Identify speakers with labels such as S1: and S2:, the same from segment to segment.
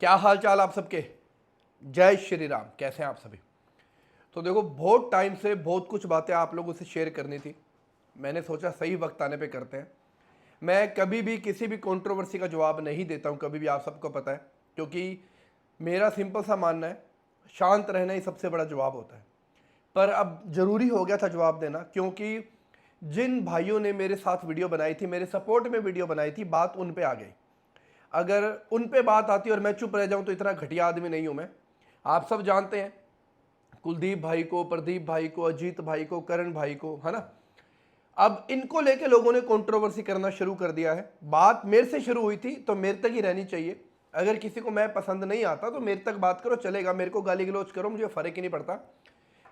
S1: क्या हाल चाल आप सबके। जय श्री राम। कैसे हैं आप सभी। तो देखो, बहुत टाइम से बहुत कुछ बातें आप लोगों से शेयर करनी थी। मैंने सोचा सही वक्त आने पे करते हैं। मैं कभी भी किसी भी कंट्रोवर्सी का जवाब नहीं देता हूं, कभी भी, आप सबको पता है, क्योंकि मेरा सिंपल सा मानना है, शांत रहना ही सबसे बड़ा जवाब होता है। पर अब ज़रूरी हो गया था जवाब देना, क्योंकि जिन भाइयों ने मेरे साथ वीडियो बनाई थी, मेरे सपोर्ट में वीडियो बनाई थी, बात उन पे आ गई। अगर उन पे बात आती और मैं चुप रह जाऊं तो इतना घटिया आदमी नहीं हूं मैं। आप सब जानते हैं कुलदीप भाई को, प्रदीप भाई को, अजीत भाई को, करण भाई को, है ना। अब इनको लेके लोगों ने कंट्रोवर्सी करना शुरू कर दिया है। बात मेरे से शुरू हुई थी तो मेरे तक ही रहनी चाहिए। अगर किसी को मैं पसंद नहीं आता तो मेरे तक बात करो, चलेगा। मेरे को गाली गलौज करो, मुझे फर्क ही नहीं पड़ता।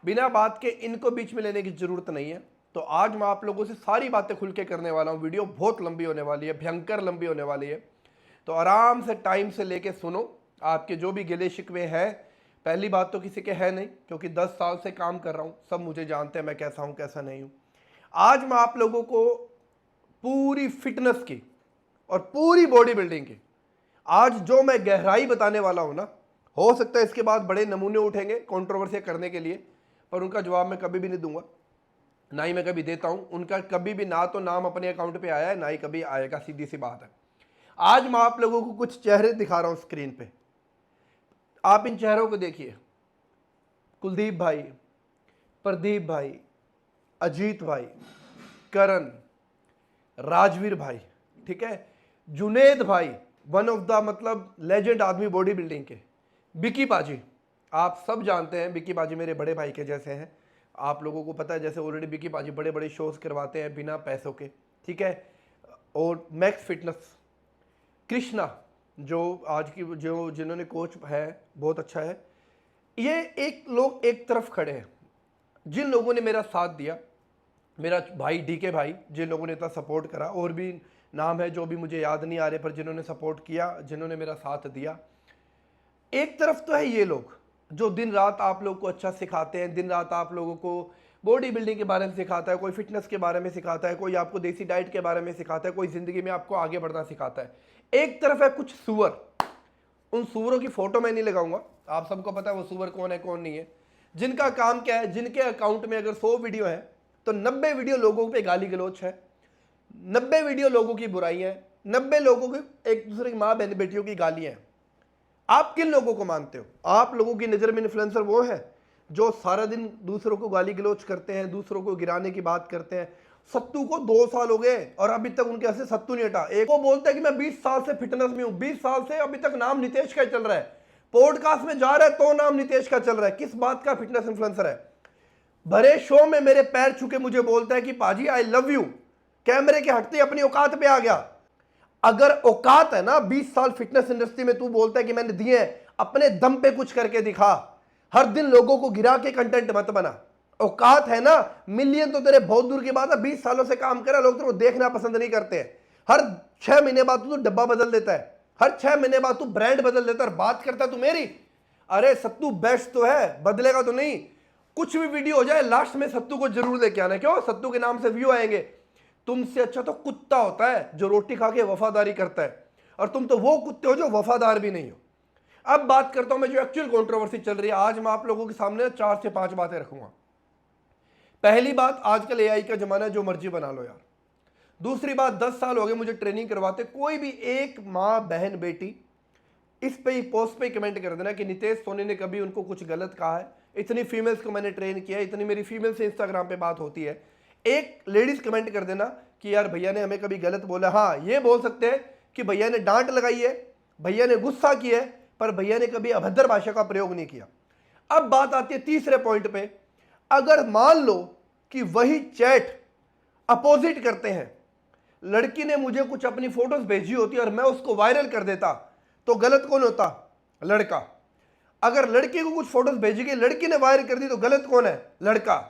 S1: बिना बात के इनको बीच में लेने की जरूरत नहीं है। तो आज मैं आप लोगों से सारी बातें खुल के करने वाला हूं। वीडियो बहुत लंबी होने वाली है, भयंकर लंबी होने वाली है। तो आराम से टाइम से लेके सुनो। आपके जो भी गिले शिकवे हैं, पहली बात तो किसी के है नहीं, क्योंकि 10 साल से काम कर रहा हूं, सब मुझे जानते हैं मैं कैसा हूं कैसा नहीं हूं। आज मैं आप लोगों को पूरी फिटनेस की और पूरी बॉडी बिल्डिंग की आज जो मैं गहराई बताने वाला हूं ना, हो सकता है इसके बाद बड़े नमूने उठेंगे कंट्रोवर्सी करने के लिए, पर उनका जवाब मैं कभी भी नहीं दूंगा, ना ही मैं कभी देता हूं। उनका कभी भी ना तो नाम अपने अकाउंट पे आया है, ना ही कभी आएगा, सीधी सी बात है। आज मैं आप लोगों को कुछ चेहरे दिखा रहा हूं स्क्रीन पे। आप इन चेहरों को देखिए। कुलदीप भाई, प्रदीप भाई, अजीत भाई, करण, राजवीर भाई, ठीक है, जुनेद भाई, वन ऑफ द मतलब लेजेंड आदमी बॉडी बिल्डिंग के, बिकी बाजी। आप सब जानते हैं बिकी बाजी मेरे बड़े भाई के जैसे हैं। आप लोगों को पता है, जैसे ऑलरेडी बिकी बाजी बड़े बड़े शोज करवाते हैं बिना पैसों के, ठीक है। और मैक्स फिटनेस, कृष्णा, जो आज की जो जिन्होंने कोच है, बहुत अच्छा है। ये एक लोग एक तरफ खड़े हैं। जिन लोगों ने मेरा साथ दिया, मेरा भाई डीके भाई, जिन लोगों ने इतना सपोर्ट करा, और भी नाम है जो भी मुझे याद नहीं आ रहे, पर जिन्होंने सपोर्ट किया, जिन्होंने मेरा साथ दिया। एक तरफ तो है ये लोग जो दिन रात आप लोग को अच्छा सिखाते हैं, दिन रात आप लोगों को बॉडी बिल्डिंग के बारे में सिखाता है, कोई फिटनेस के बारे में सिखाता है, कोई आपको देसी डाइट के बारे में सिखाता है, कोई जिंदगी में आपको आगे बढ़ना सिखाता है। एक तरफ है कुछ सुअर। उन सुअरों की फोटो मैं नहीं लगाऊंगा, आप सबको पता है वो सुअर कौन है कौन नहीं है। जिनका काम क्या है, जिनके अकाउंट में अगर 100 वीडियो है तो 90 वीडियो लोगों पे गाली गलौच है, 90 वीडियो लोगों की बुराइयां है, 90 लोगों की एक दूसरे की माँ बहन बेटियों की गालियां हैं। आप किन लोगों को मानते हो? आप लोगों की नज़र में इन्फ्लुएंसर वो है जो सारा दिन दूसरों को गाली गलौच करते हैं, दूसरों को गिराने की बात करते हैं। सत्तू को 2 साल हो गए और अभी तक उनके ऐसे सत्तू नहीं हटा। एक वो बोलता है कि मैं 20 साल से फिटनेस में हूं, 20 साल से, अभी तक नाम नितेश का चल रहा है। पॉडकास्ट में जा रहा है तो नाम नितेश का चल रहा है। किस बात का फिटनेस इन्फ्लुएंसर है? भरे शो में मेरे पैर छूके मुझे बोलता है कि पाजी आई लव यू। कैमरे के हटते अपनी औकात पे आ गया। अगर औकात है ना, 20 साल फिटनेस इंडस्ट्री में तू बोलता है कि मैंने दिए, अपने दम पे कुछ करके दिखा। हर दिन लोगों को गिरा के कंटेंट मत बना। औकात है ना, मिलियन तो तेरे बहुत दूर की बात है, 20 सालों से काम करा, लोग तेरे को देखना पसंद नहीं करते हैं। हर 6 महीने बाद तू डब्बा बदल देता है, हर 6 महीने बाद तू ब्रांड बदल देता है, बात करता है तू मेरी। अरे सत्तू बेस्ट तो है, बदलेगा तो नहीं। कुछ भी वीडियो हो जाए लास्ट में सत्तू को जरूर लेके आना। क्यों? सत्तू के नाम से व्यू आएंगे। तुमसे अच्छा तो कुत्ता होता है जो रोटी खा के वफादारी करता है, और तुम तो वो कुत्ते हो जो वफादार भी नहीं हो। अब बात करता हूं मैं जो एक्चुअल कंट्रोवर्सी चल रही है। आज मैं आप लोगों के सामने 4 से 5 बातें रखूंगा। पहली बात, आजकल एआई का जमाना है, जो मर्जी बना लो यार। दूसरी बात, 10 साल हो गए मुझे ट्रेनिंग करवाते, कोई भी एक माँ बहन बेटी इस पे पोस्ट पे कमेंट कर देना कि नितेश सोनी ने कभी उनको कुछ गलत कहा है। इतनी फीमेल्स को मैंने ट्रेन किया, इतनी मेरी फीमेल से इंस्टाग्राम पे बात होती है। एक लेडीज कमेंट कर देना कि यार भैया ने हमें कभी गलत बोला। हाँ, ये बोल सकते हैं कि भैया ने डांट लगाई है, भैया ने गुस्सा किया है, पर भैया ने कभी अभद्र भाषा का प्रयोग नहीं किया। अब बात आती है तीसरे पॉइंट पे। अगर मान लो कि वही चैट अपोजिट करते हैं, लड़की ने मुझे कुछ अपनी फोटोज भेजी होती और मैं उसको वायरल कर देता, तो गलत कौन होता? लड़का। अगर लड़की को कुछ फोटोज भेजी गई, लड़की ने वायरल कर दी, तो गलत कौन है? लड़का।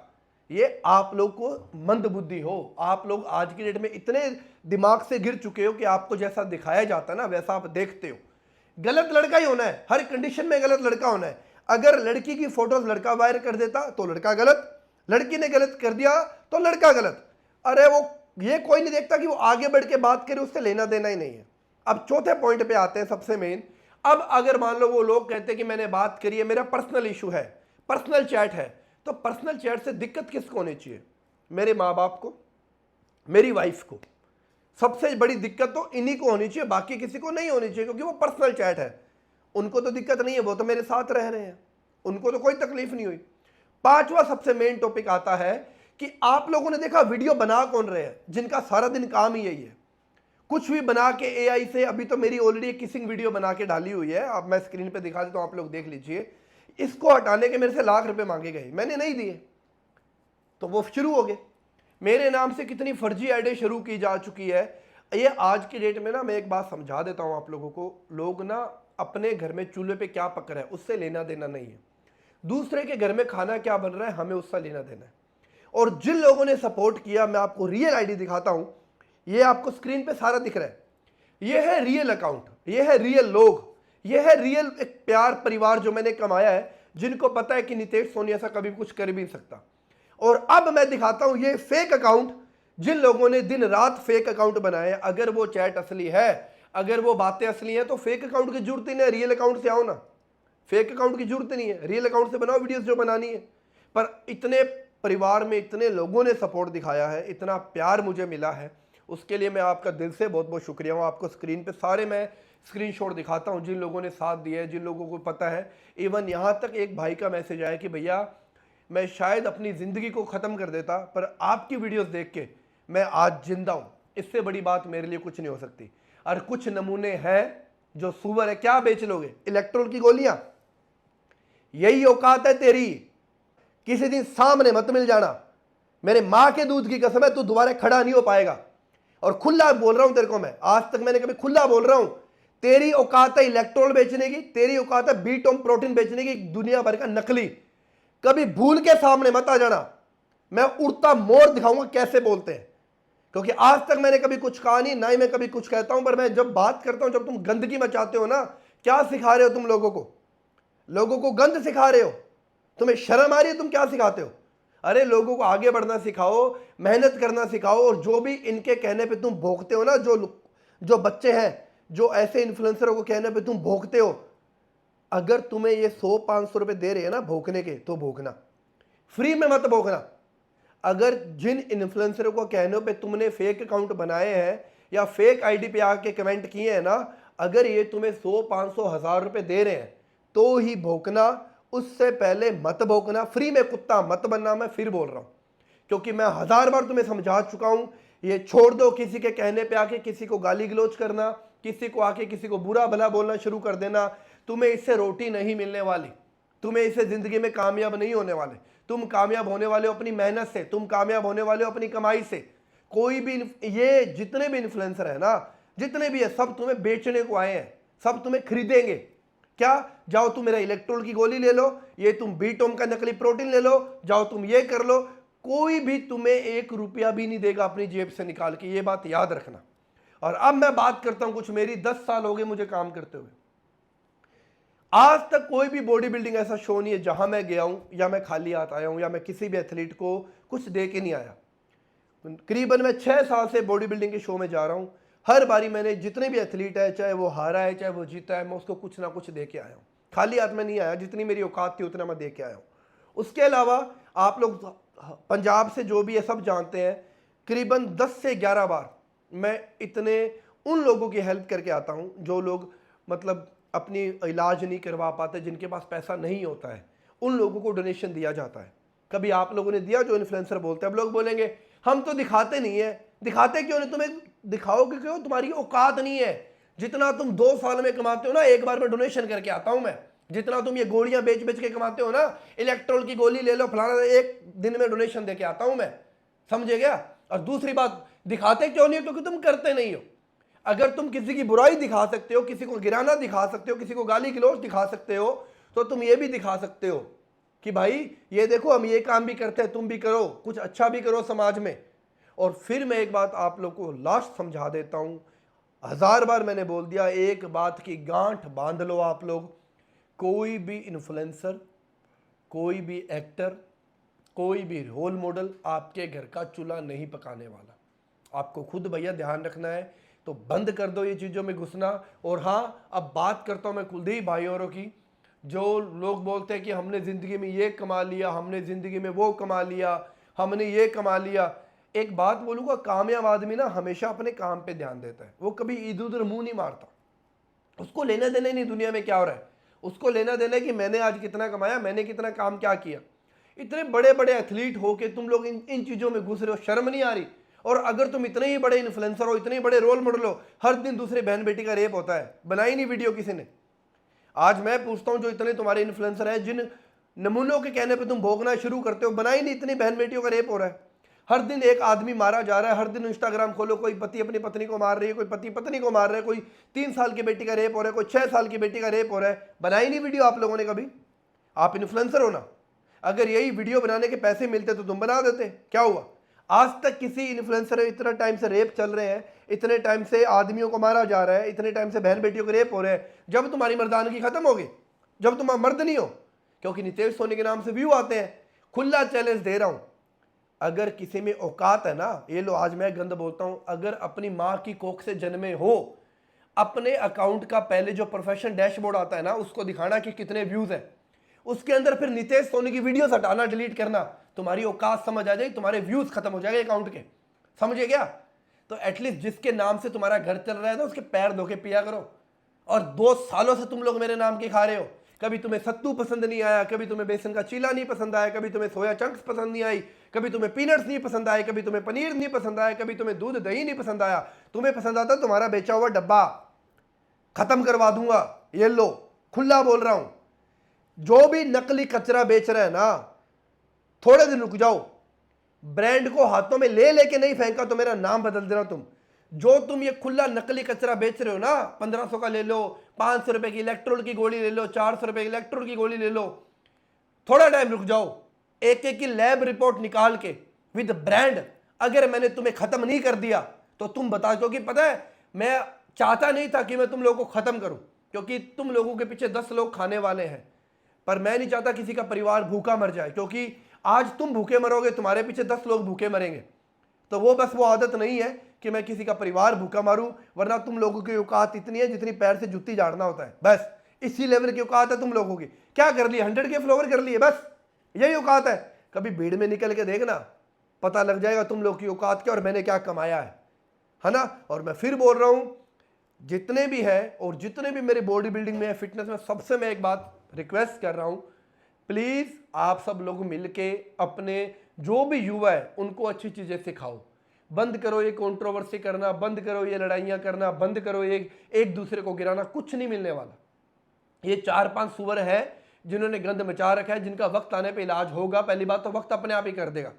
S1: ये आप लोग को मंद बुद्धि हो, आप लोग आज की डेट में इतने दिमाग से गिर चुके हो कि आपको जैसा दिखाया जाता है ना वैसा आप देखते हो। गलत लड़का ही होना है, हर कंडीशन में गलत लड़का होना है। अगर लड़की की फोटोज लड़का वायरल कर देता तो लड़का गलत, लड़की ने गलत कर दिया तो लड़का गलत। अरे वो ये कोई नहीं देखता कि वो आगे बढ़ के बात करे, उससे लेना देना ही नहीं है। अब चौथे पॉइंट पे आते हैं, सबसे मेन। अब अगर मान लो वो लोग कहते हैं कि मैंने बात करी है, मेरा पर्सनल इशू है, पर्सनल चैट है, तो पर्सनल चैट से दिक्कत किसको होनी चाहिए? मेरे माँ बाप को, मेरी वाइफ को। सबसे बड़ी दिक्कत तो इन्हीं को होनी चाहिए, बाकी किसी को नहीं होनी चाहिए, क्योंकि वो पर्सनल चैट है। उनको तो दिक्कत नहीं है, वो तो मेरे साथ रह रहे हैं, उनको तो कोई तकलीफ नहीं हुई। पांचवा सबसे मेन टॉपिक आता है कि आप लोगों ने देखा वीडियो बना कौन रहे हैं, जिनका सारा दिन काम ही यही है, कुछ भी बना के एआई से। अभी तो मेरी ऑलरेडी एक किसिंग वीडियो बना के डाली हुई है, अब मैं स्क्रीन पे दिखा देता हूं, आप लोग देख लीजिए। इसको हटाने के मेरे से लाख रुपए मांगे गए, मैंने नहीं दिए, तो वो शुरू हो गए। मेरे नाम से कितनी फर्जी आइडिया शुरू की जा चुकी है। ये आज की डेट में ना, मैं एक बात समझा देता हूं आप लोगों को, लोग ना अपने घर में चूल्हे पे क्या पक रहा है उससे लेना देना नहीं है, दूसरे के घर में खाना क्या बन रहा है हमें उससे लेना देना है। और जिन लोगों ने सपोर्ट किया, मैं आपको रियल आईडी दिखाता हूं, ये आपको स्क्रीन पे सारा दिख रहा है, ये है रियल अकाउंट, ये है रियल लोग, ये है रियल एक प्यार परिवार जो मैंने कमाया है, जिनको पता है कि नितेश सोनी ऐसा कभी कुछ कर भी नहीं सकता। और अब मैं दिखाता हूं ये फेक अकाउंट, जिन लोगों ने दिन रात फेक अकाउंट बनाए। अगर वो चैट असली है, अगर वो बातें असली हैं, तो फेक अकाउंट की जरूरत ही नहीं, रियल अकाउंट से आओ ना, फेक अकाउंट की जरूरत नहीं है, रियल अकाउंट से बनाओ वीडियोस जो बनानी है। पर इतने परिवार में इतने लोगों ने सपोर्ट दिखाया है, इतना प्यार मुझे मिला है, उसके लिए मैं आपका दिल से बहुत बहुत शुक्रिया हूँ। आपको स्क्रीन पे सारे मैं स्क्रीनशॉट दिखाता हूँ, जिन लोगों ने साथ दिया है, जिन लोगों को पता है। इवन यहाँ तक एक भाई का मैसेज आया कि भैया मैं शायद अपनी ज़िंदगी को ख़त्म कर देता, पर आपकी वीडियोस देख के मैं आज जिंदा हूँ। इससे बड़ी बात मेरे लिए कुछ नहीं हो सकती। और कुछ नमूने हैं जो सुअर है, क्या बेच लोगे? इलेक्ट्रोल की गोलियां, यही औकात है तेरी, किसी दिन सामने मत मिल जाना, मेरे मां के दूध की कसम है, तू दोबारा खड़ा नहीं हो पाएगा। और खुला बोल रहा हूं तेरे को, मैं आज तक मैंने कभी खुला बोल रहा हूं, तेरी औकात है इलेक्ट्रोल बेचने की, तेरी औकात है बीटोम प्रोटीन बेचने की, दुनिया भर का नकली। कभी भूल के सामने मत आ जाना, मैं उड़ता मोर दिखाऊंगा कैसे बोलते हैं, क्योंकि आज तक मैंने कभी कुछ कहा नहीं, ना ही मैं कभी कुछ कहता हूं। पर मैं जब बात करता हूं, जब तुम गंदगी मचाते हो ना, क्या सिखा रहे हो तुम लोगों को? लोगों को गंद सिखा रहे हो, तुम्हें शर्म आ रही है? तुम क्या सिखाते हो? अरे लोगों को आगे बढ़ना सिखाओ, मेहनत करना सिखाओ। और जो भी इनके कहने पे तुम भोंकते हो ना, जो बच्चे हैं, जो ऐसे इन्फ्लुएंसरों को कहने पे तुम भोंकते हो, अगर तुम्हें ये 100-500 रुपए दे रहे हैं ना भोंकने के, तो भोंकना, फ्री में मत भोंकना। अगर जिन इन्फ्लुएंसरों को कहने पे तुमने फेक अकाउंट बनाए हैं या फेक आईडी पे आके कमेंट किए हैं ना, अगर ये तुम्हें 100-500-1000 रुपए दे रहे हैं तो ही भोंकना, उससे पहले मत भोंकना। फ्री में कुत्ता मत बनना, मैं फिर बोल रहा हूं, क्योंकि मैं 1000 बार तुम्हें समझा चुका हूं। ये छोड़ दो किसी के कहने पे आके किसी को गाली गलौज करना, किसी को आके किसी को बुरा भला बोलना शुरू कर देना। तुम्हें इससे रोटी नहीं मिलने वाली, तुम्हें इससे जिंदगी में कामयाब नहीं होने वाले। तुम कामयाब होने वाले हो अपनी मेहनत से, तुम कामयाब होने वाले हो अपनी कमाई से। कोई भी ये जितने भी इन्फ्लुएंसर है ना, जितने भी है, सब तुम्हें बेचने को आए हैं, सब तुम्हें खरीदेंगे। क्या? जाओ तुम मेरा इलेक्ट्रोल की गोली ले लो, ये तुम बीटोम का नकली प्रोटीन ले लो, जाओ तुम ये कर लो, कोई भी तुम्हें 1 रुपया भी नहीं देगा अपनी जेब से निकाल के, ये बात याद रखना। और अब मैं बात करता हूं कुछ, मेरी 10 साल हो गए मुझे काम करते हुए, आज तक कोई भी बॉडी बिल्डिंग ऐसा शो नहीं है जहां मैं गया हूं या मैं खाली हाथ आया हूं या मैं किसी भी एथलीट को कुछ दे के नहीं आया। करीबन मैं 6 साल से बॉडी बिल्डिंग के शो में जा रहा हूं। हर बारी मैंने जितने भी एथलीट है, चाहे वो हारा है चाहे वो जीता है, मैं उसको कुछ ना कुछ दे के आया हूं। खाली हाथ में नहीं आया, जितनी मेरी औकात थी उतना मैं दे के आया हूं। उसके अलावा आप लोग पंजाब से जो भी है सब जानते हैं, करीबन 10 से 11 बार मैं इतने उन लोगों की हेल्प करके आता हूं जो लोग मतलब अपनी इलाज नहीं करवा पाते, जिनके पास पैसा नहीं होता है, उन लोगों को डोनेशन दिया जाता है। कभी आप लोगों ने दिया? जो इन्फ्लुएंसर बोलते हैं, अब लोग बोलेंगे हम तो दिखाते नहीं है। दिखाते क्यों नहीं? तुम्हें दिखाओगे क्यों? तुम्हारी औकात नहीं है। जितना तुम 2 साल में कमाते हो ना, एक बार में डोनेशन करके आता हूं मैं। जितना तुम ये गोलियां बेच बेच के कमाते हो ना, इलेक्ट्रोल की गोली ले लो फलाना, एक दिन में डोनेशन देके आता हूं मैं, समझे क्या? और दूसरी बात, दिखाते क्यों नहीं हो? क्योंकि तुम करते नहीं हो। अगर तुम किसी की बुराई दिखा सकते हो, किसी को गिराना दिखा सकते हो, किसी को गाली गलौज दिखा सकते हो, तो तुम ये भी दिखा सकते हो कि भाई ये देखो हम ये काम भी करते हैं, तुम भी करो, कुछ अच्छा भी करो समाज में। और फिर मैं एक बात आप लोग को लास्ट समझा देता हूं, 1000 बार मैंने बोल दिया, एक बात की गांठ बांध लो आप लोग, कोई भी इन्फ्लुएंसर, कोई भी एक्टर, कोई भी रोल मॉडल आपके घर का चूल्हा नहीं पकाने वाला। आपको खुद भैया ध्यान रखना है तो बंद कर दो ये चीज़ों में घुसना। और हाँ, अब बात करता हूँ मैं कुलदीप भाई औरों की, जो लोग बोलते हैं कि हमने ज़िंदगी में ये कमा लिया, हमने ज़िंदगी में वो कमा लिया, हमने ये कमा लिया। एक बात बोलूँगा, कामयाब आदमी ना हमेशा अपने काम पे ध्यान देता है, वो कभी इधर उधर मुंह नहीं मारता। उसको लेना देना ही नहीं दुनिया में क्या हो रहा है, उसको लेना देना है कि मैंने आज कितना कमाया, मैंने कितना काम क्या किया। इतने बड़े बड़े एथलीट हो के तुम लोग इन चीज़ों में घुस रहे हो, शर्म नहीं आ रही? और अगर तुम इतने ही बड़े इन्फ्लुएंसर हो, इतने ही बड़े रोल मॉडल हो, हर दिन दूसरे बहन बेटी का रेप होता है, बनाई नहीं वीडियो किसी ने। आज मैं पूछता हूं, जो इतने तुम्हारे इन्फ्लुएंसर हैं, जिन नमूनों के कहने पे तुम भोगना शुरू करते हो, बनाई नहीं, इतनी बहन बेटियों का रेप हो रहा है, हर दिन एक आदमी मारा जा रहा है। हर दिन इंस्टाग्राम खोलो, कोई पति अपनी पत्नी को मार रही है, कोई पति पत्नी को मार रहा है, कोई 3 साल की बेटी का रेप हो रहा है, कोई 6 साल की बेटी का रेप हो रहा है। बनाई नहीं वीडियो आप लोगों ने कभी? आप इन्फ्लुएंसर हो ना, अगर यही वीडियो बनाने के पैसे मिलते तो तुम बना देते। क्या हुआ? आज तक किसी इन्फ्लुएंसर, इतना टाइम से रेप चल रहे हैं, इतने टाइम से आदमियों को मारा जा रहा है, इतने टाइम से बहन बेटियों को रेप हो रहे हैं, जब तुम्हारी मर्दानगी खत्म होगी, जब तुम मर्द नहीं हो, क्योंकि नितेश सोनी के नाम से व्यू आते हैं। खुला चैलेंज दे रहा हूं, अगर किसी में औकात है ना, ये लो आज मैं गंद बोलता हूं, अगर अपनी मां की कोख से जन्मे हो, अपने अकाउंट का पहले जो प्रोफेशनल डैशबोर्ड आता है ना, उसको दिखाना कि कितने व्यूज है, उसके अंदर फिर नितेश सोनी की वीडियोस हटाना, डिलीट करना, तुम्हारी औकात समझ आ जाएगी, तुम्हारे व्यूज खत्म हो जाएंगे अकाउंट के। समझे क्या? तो एटलीस्ट जिसके नाम से तुम्हारा घर चल रहा है ना, उसके पैर धो के पिया करो। और 2 सालों से तुम लोग मेरे नाम के खा रहे हो, कभी तुम्हें सत्तू पसंद नहीं आया, कभी तुम्हें बेसन का चीला नहीं पसंद आया, कभी तुम्हें सोया चंक्स पसंद नहीं आई, कभी तुम्हें पीनट्स नहीं पसंद आए, कभी तुम्हें पनीर नहीं पसंद आया, कभी तुम्हें दूध दही नहीं पसंद आया। तुम्हें पसंद आता तुम्हारा बेचा हुआ डब्बा खत्म करवा दूंगा, ये लो, खुला बोल रहा हूं। जो भी नकली कचरा बेच रहा है ना, थोड़े दिन रुक जाओ, ब्रांड को हाथों में ले लेके नहीं फेंका तो मेरा नाम बदल देना तुम। जो तुम ये खुला नकली कचरा बेच रहे हो ना, 1500 का ले लो, 500 रुपए की इलेक्ट्रोल की गोली ले लो, 400 रुपए की इलेक्ट्रोल की गोली ले लो, थोड़ा टाइम रुक जाओ, एक एक की लैब रिपोर्ट निकाल के विद ब्रांड, अगर मैंने तुम्हें खत्म नहीं कर दिया तो तुम बता दो कि पता है मैं चाहता नहीं था कि मैं तुम लोगों को खत्म करूं, क्योंकि तुम लोगों के पीछे 10 लोग खाने वाले हैं, पर मैं नहीं चाहता किसी का परिवार भूखा मर जाए, क्योंकि आज तुम भूखे मरोगे, तुम्हारे पीछे 10 लोग भूखे मरेंगे। तो वो आदत नहीं है कि मैं किसी का परिवार भूखा मारूं, वरना तुम लोगों की औकात इतनी है जितनी पैर से जुत्ती झाड़ना होता है, बस इसी लेवल की औकात है तुम लोगों की। क्या कर लिए? 100 के फ्लोवर कर लिए, बस यही औकात है। कभी भीड़ में निकल के देखना, पता लग जाएगा तुम लोग की औकात क्या और मैंने क्या कमाया है ना। और मैं फिर बोल रहा हूं, जितने भी है और जितने भी मेरे बॉडी बिल्डिंग में है, फिटनेस में, सबसे मैं एक बात रिक्वेस्ट कर रहा हूं, प्लीज आप सब लोग मिलके अपने जो भी युवा है उनको अच्छी चीजें सिखाओ। बंद करो ये कंट्रोवर्सी करना, बंद करो ये लड़ाइयां करना, बंद करो ये एक दूसरे को गिराना, कुछ नहीं मिलने वाला। ये 4-5 सुअर है जिन्होंने गंद मचा रखा है, जिनका वक्त आने पे इलाज होगा। पहली बात तो वक्त अपने आप ही कर देगा।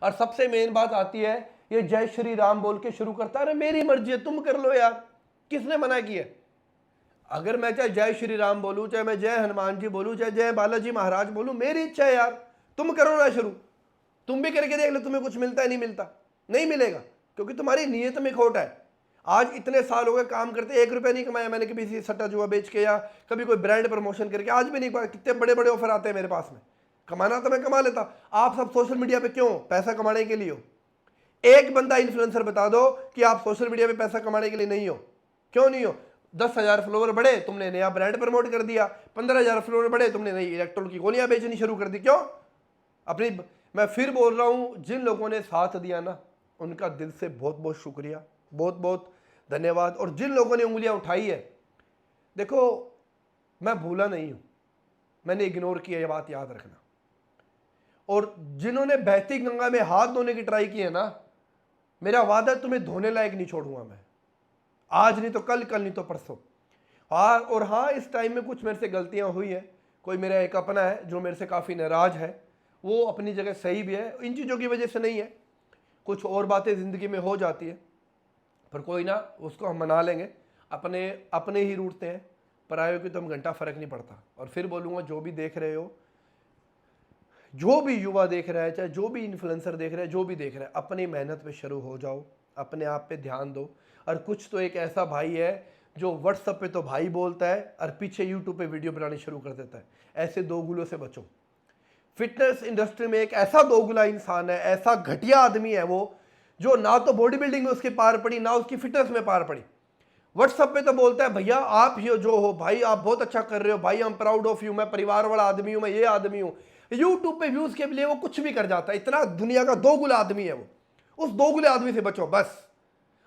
S1: और सबसे मेन बात आती है, ये जय श्री राम बोल के शुरू करता है, अरे मेरी मर्जी है, तुम कर लो यार, किसने मना किया? अगर मैं चाहे जय श्री राम बोलूं, चाहे मैं जय हनुमान जी बोलूं, चाहे जय बालाजी महाराज बोलूं, मेरी इच्छा है यार, तुम करो ना शुरू। तुम भी करके देख लो, तुम्हें कुछ मिलता है? नहीं मिलता, नहीं मिलेगा, क्योंकि तुम्हारी नीयत में खोट है। आज इतने साल हो गए काम करते, 1 रुपया नहीं कमाया मैंने कभी सट्टा जुआ बेच के या कभी कोई ब्रांड प्रमोशन करके, आज भी नहीं पाया। कितने बड़े बड़े ऑफर आते हैं मेरे पास में, कमाना तो मैं कमा लेता। आप सब सोशल मीडिया पे क्यों? पैसा कमाने के लिए हो। एक बंदा इन्फ्लुएंसर बता दो कि आप सोशल मीडिया पे पैसा कमाने के लिए नहीं हो। क्यों नहीं हो? 10,000 फॉलोवर बढ़े, तुमने नया ब्रांड प्रमोट कर दिया, 15,000 फॉलोवर बढ़े, तुमने नई इलेक्ट्रोल की गोलियां बेचनी शुरू कर दी। क्यों? अपनी, मैं फिर बोल रहा हूं, जिन लोगों ने साथ दिया ना, उनका दिल से बहुत बहुत शुक्रिया, बहुत बहुत धन्यवाद। और जिन लोगों ने उंगलियां उठाई है, देखो मैं भूला नहीं हूं, मैंने इग्नोर किया, ये बात याद रखना। और जिन्होंने बहती गंगा में हाथ धोने की ट्राई की है ना, मेरा वादा है तुम्हें धोने लायक नहीं छोड़ूंगा मैं, आज नहीं तो कल, कल नहीं तो परसों। हाँ, और हाँ, इस टाइम में कुछ मेरे से गलतियां हुई हैं। कोई मेरा एक अपना है जो मेरे से काफ़ी नाराज है, वो अपनी जगह सही भी है, इन चीज़ों की वजह से नहीं है, कुछ और बातें ज़िंदगी में हो जाती है, पर कोई ना, उसको हम मना लेंगे। अपने अपने ही रूठते हैं, परायों की तो हम घंटा फ़र्क नहीं पड़ता। और फिर बोलूँगा, जो भी देख रहे हो, जो भी युवा देख रहा है, चाहे जो भी इन्फ्लुएंसर देख रहा है, जो भी देख रहा है, अपनी मेहनत पे शुरू हो जाओ, अपने आप पे ध्यान दो। और कुछ तो एक ऐसा भाई है जो व्हाट्सएप पे तो भाई बोलता है और पीछे यूट्यूब पे वीडियो बनानी शुरू कर देता है। ऐसे दोगुलों से बचो। फिटनेस इंडस्ट्री में एक ऐसा दोगुला इंसान है, ऐसा घटिया आदमी है वो, जो ना तो बॉडी बिल्डिंग में उसकी पार पड़ी, ना उसकी फिटनेस में पार पड़ी। व्हाट्सएप पे तो बोलता है भैया आप ये जो हो भाई, आप बहुत अच्छा कर रहे हो भाई, I am proud of you, मैं परिवार वाला आदमी हूं, मैं ये आदमी हूं। यूट्यूब पे व्यूज के लिए वो कुछ भी कर जाता है। इतना दुनिया का दोगुला आदमी है वो। उस दोगुले आदमी से बचो बस।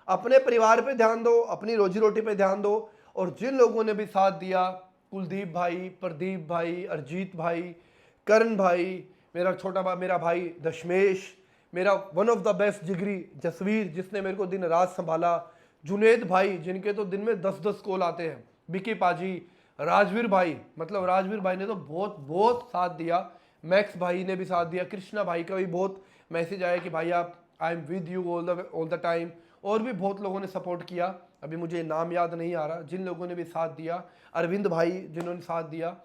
S1: अपने परिवार पे ध्यान दो, अपनी रोजी रोटी पे ध्यान दो। और जिन लोगों ने भी साथ दिया, कुलदीप भाई, प्रदीप भाई, अरजीत भाई, करण भाई, मेरा छोटा भाई, मेरा भाई दशमेश, मेरा वन ऑफ द बेस्ट जिगरी जसवीर जिसने मेरे को दिन रात संभाला, जुनेद भाई जिनके तो दिन में 10-10 कॉल आते हैं, विकी पाजी, राजवीर भाई, मतलब राजवीर भाई ने तो बहुत बहुत साथ दिया, मैक्स भाई ने भी साथ दिया, कृष्णा भाई का भी बहुत मैसेज आया कि भाई आप I am with you all the time. और भी बहुत लोगों ने सपोर्ट किया, अभी मुझे नाम याद नहीं आ रहा जिन लोगों ने भी साथ दिया, अरविंद भाई जिन्होंने साथ दिया,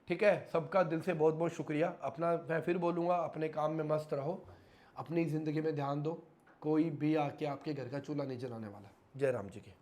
S1: ठीक है, सबका दिल से बहुत बहुत शुक्रिया। अपना मैं फिर बोलूँगा, अपने काम में मस्त रहो, अपनी ज़िंदगी में ध्यान दो, कोई भी आके आपके घर का चूल्हा नहीं जलाने वाला। जय राम जी की।